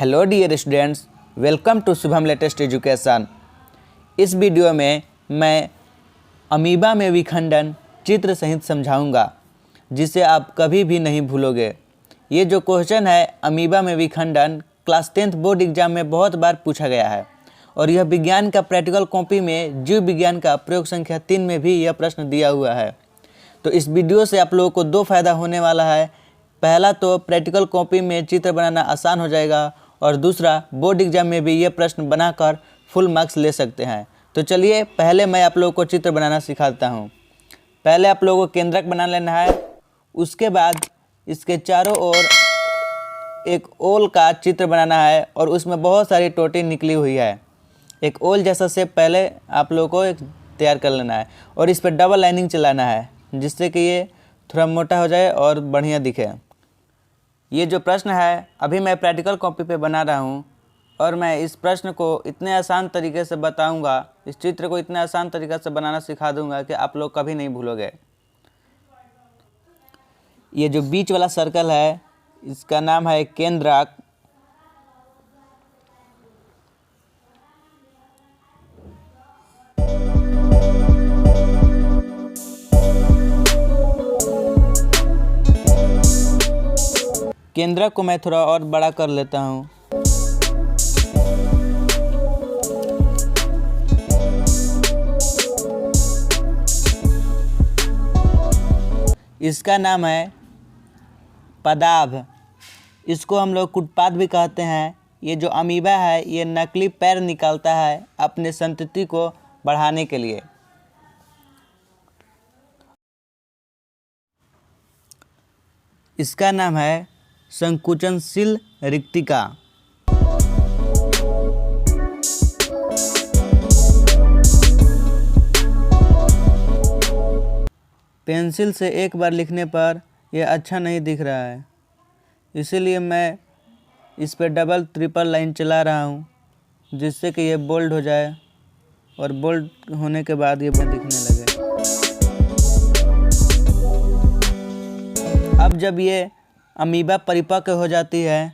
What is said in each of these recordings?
Hello dear students, welcome to Shubham latest education. इस video में मैं अमीबा में विखंडन चित्र सहित समझाऊंगा, जिसे आप कभी भी नहीं भूलोगे। ये जो क्वेश्चन है अमीबा में विखंडन क्लास 10th बोर्ड एग्जाम में बहुत बार पूछा गया है और यह विज्ञान का प्रैक्टिकल कॉपी में जीव विज्ञान का प्रयोग संख्या 3 में भी यह प्रश्न दिया हुआ है। तो इस वीडियो से आप लोगों को दो फायदा होने वाला है। पहला तो प्रैक्टिकल कॉपी में चित्र बनाना आसान हो जाएगा और दूसरा बोर्ड एग्जाम में भी ये प्रश्न बनाकर फुल मार्क्स ले सकते हैं। तो चलिए पहले मैं आप लोगों को चित्र बनाना सिखाता हूँ। पहले आप लोगों को केंद्रक बना लेना है, उसके बाद इसके चारों ओर एक ओल का चित्र बनाना है और उसमें बहुत सारी टोटी निकली हुई है। एक ओल जैसा शेप पहले आप लोगों को एक तैयार कर लेना है और इस पर डबल लाइनिंग चलाना है, जिससे कि ये थोड़ा मोटा हो जाए और बढ़िया दिखे। ये जो प्रश्न है अभी मैं प्रैक्टिकल कॉपी पे बना रहा हूँ और मैं इस प्रश्न को इतने आसान तरीके से बताऊँगा, इस चित्र को इतने आसान तरीके से बनाना सिखा दूँगा कि आप लोग कभी नहीं भूलोगे। ये जो बीच वाला सर्कल है इसका नाम है केंद्रक। केंद्रक को मैं थोड़ा और बड़ा कर लेता हूँ। इसका नाम है पदाभ। इसको हम लोग कुटपाद भी कहते हैं। ये जो अमीबा है ये नकली पैर निकालता है अपने संतति को बढ़ाने के लिए। इसका नाम है संकुचनशील रिक्तिका। पेंसिल से एक बार लिखने पर यह अच्छा नहीं दिख रहा है, इसीलिए मैं इस पर डबल ट्रिपल लाइन चला रहा हूँ, जिससे कि ये बोल्ड हो जाए और बोल्ड होने के बाद ये दिखने लगे। अब जब ये अमीबा परिपक्व हो जाती है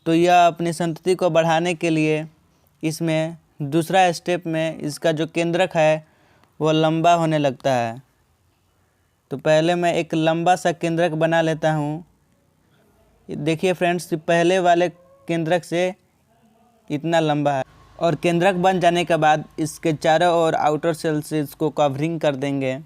तो यह अपनी संतति को बढ़ाने के लिए इसमें दूसरा स्टेप में इसका जो केंद्रक है वो लंबा होने लगता है। तो पहले मैं एक लंबा सा केंद्रक बना लेता हूँ। देखिए फ्रेंड्स, पहले वाले केंद्रक से इतना लंबा है और केंद्रक बन जाने के बाद इसके चारों ओर आउटर सेल से इसको कवरिंग कर देंगे।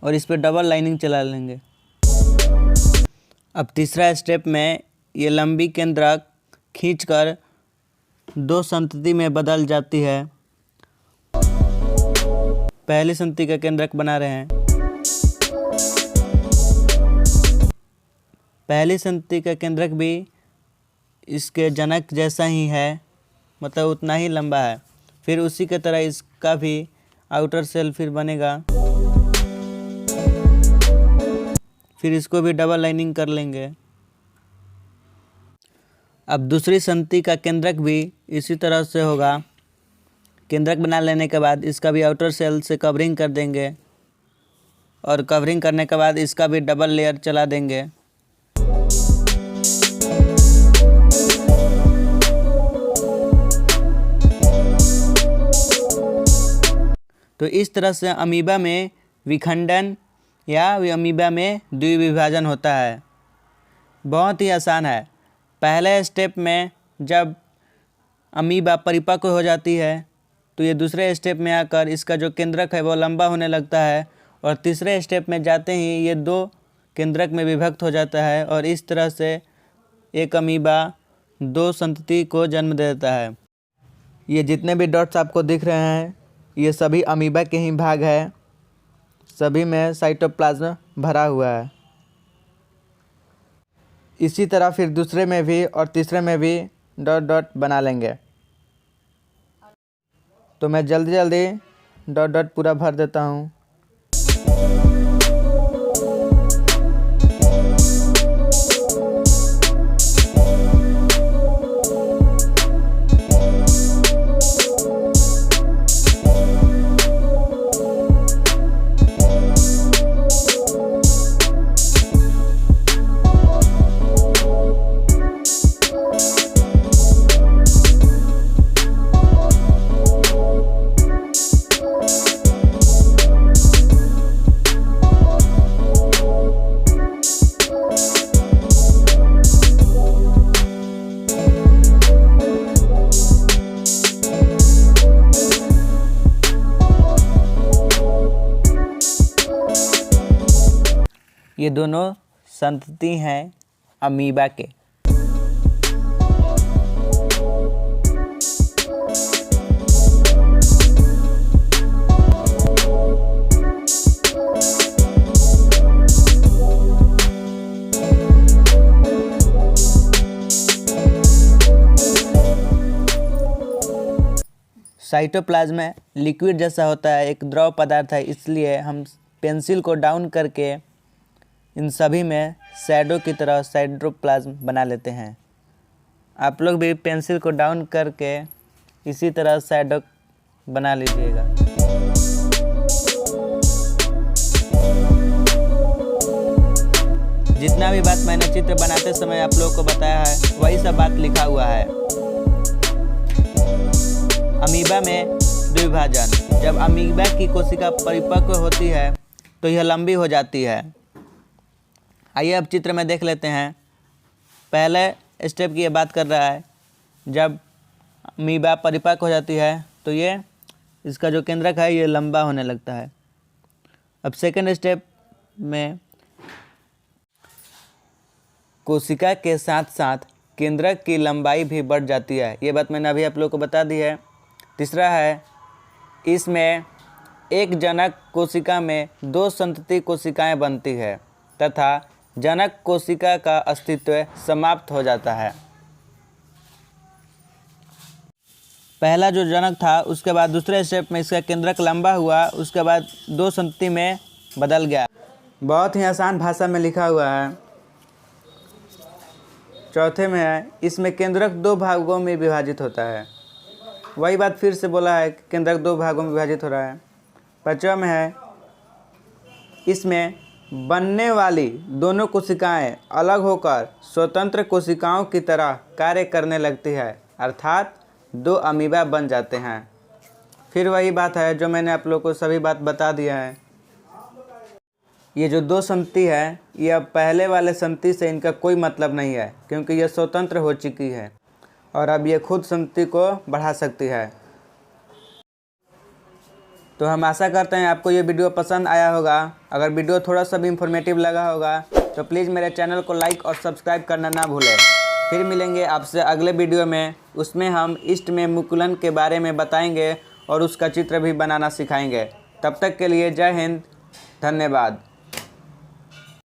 और इस पर डबल लाइनिंग चला लेंगे। अब तीसरा स्टेप में ये लंबी केंद्रक खींचकर दो संतति में बदल जाती है। पहली संतति का केंद्रक बना रहे हैं। पहली संतति का केंद्रक भी इसके जनक जैसा ही है, मतलब उतना ही लंबा है। फिर उसी के तरह इसका भी आउटर सेल फिर बनेगा। फिर इसको भी डबल लाइनिंग कर लेंगे। अब दूसरी संतति का केंद्रक भी इसी तरह से होगा। केंद्रक बना लेने के बाद इसका भी आउटर सेल से कवरिंग कर देंगे और कवरिंग करने के बाद इसका भी डबल लेयर चला देंगे। तो इस तरह से अमीबा में विखंडन या अमीबा में द्विविभाजन होता है। बहुत ही आसान है। पहले स्टेप में जब अमीबा परिपक्व हो जाती है तो ये दूसरे स्टेप में आकर इसका जो केंद्रक है वो लंबा होने लगता है और तीसरे स्टेप में जाते ही ये दो केंद्रक में विभक्त हो जाता है और इस तरह से एक अमीबा दो संतति को जन्म देता है। ये जितने भी डॉट्स आपको दिख रहे हैं ये सभी अमीबा के ही भाग है। सभी में साइटोप्लाज्म भरा हुआ है। इसी तरह फिर दूसरे में भी और तीसरे में भी डॉट डॉट बना लेंगे। तो मैं जल्दी जल्दी डॉट डॉट पूरा भर देता हूँ। ये दोनों संतति हैं अमीबा के। साइटोप्लाज्म लिक्विड जैसा होता है, एक द्रव पदार्थ है, इसलिए हम पेंसिल को डाउन करके इन सभी में शैडो की तरह साइटोप्लाज्म बना लेते हैं। आप लोग भी पेंसिल को डाउन करके इसी तरह शैडो बना लीजिएगा। जितना भी बात मैंने चित्र बनाते समय आप लोगों को बताया है वही सब बात लिखा हुआ है। अमीबा में द्विभाजन। जब अमीबा की कोशिका परिपक्व होती है तो यह लंबी हो जाती है। आइए अब चित्र में देख लेते हैं। पहले स्टेप की ये बात कर रहा है, जब अमीबा परिपक्व हो जाती है तो ये इसका जो केंद्रक है ये लंबा होने लगता है। अब सेकंड स्टेप में कोशिका के साथ साथ केंद्रक की लंबाई भी बढ़ जाती है। ये बात मैंने अभी आप लोगों को बता दी है। तीसरा है, इसमें एक जनक कोशिका में 2 संतति कोशिकाएं बनती है तथा जनक कोशिका का अस्तित्व समाप्त हो जाता है। पहला जो जनक था उसके बाद दूसरे स्टेप में इसका केंद्रक लंबा हुआ, उसके बाद 2 संतति में बदल गया। बहुत ही आसान भाषा में लिखा हुआ है। चौथे में है, इसमें केंद्रक 2 भागों में विभाजित होता है। वही बात फिर से बोला है, केंद्रक 2 भागों में विभाजित हो रहा है। 5वां में है, इसमें बनने वाली दोनों कोशिकाएं अलग होकर स्वतंत्र कोशिकाओं की तरह कार्य करने लगती है, अर्थात 2 अमीबा बन जाते हैं। फिर वही बात है जो मैंने आप लोगों को सभी बात बता दिया है। ये जो 2 संतति है ये अब पहले वाले संतति से इनका कोई मतलब नहीं है, क्योंकि ये स्वतंत्र हो चुकी है और अब ये खुद संतति को बढ़ा सकती है। तो हम आशा करते हैं आपको ये वीडियो पसंद आया होगा। अगर वीडियो थोड़ा सा भी इंफॉर्मेटिव लगा होगा तो प्लीज़ मेरे चैनल को लाइक और सब्सक्राइब करना ना भूलें। फिर मिलेंगे आपसे अगले वीडियो में। उसमें हम ईस्ट में मुकुलन के बारे में बताएंगे और उसका चित्र भी बनाना सिखाएंगे। तब तक के लिए जय हिंद, धन्यवाद।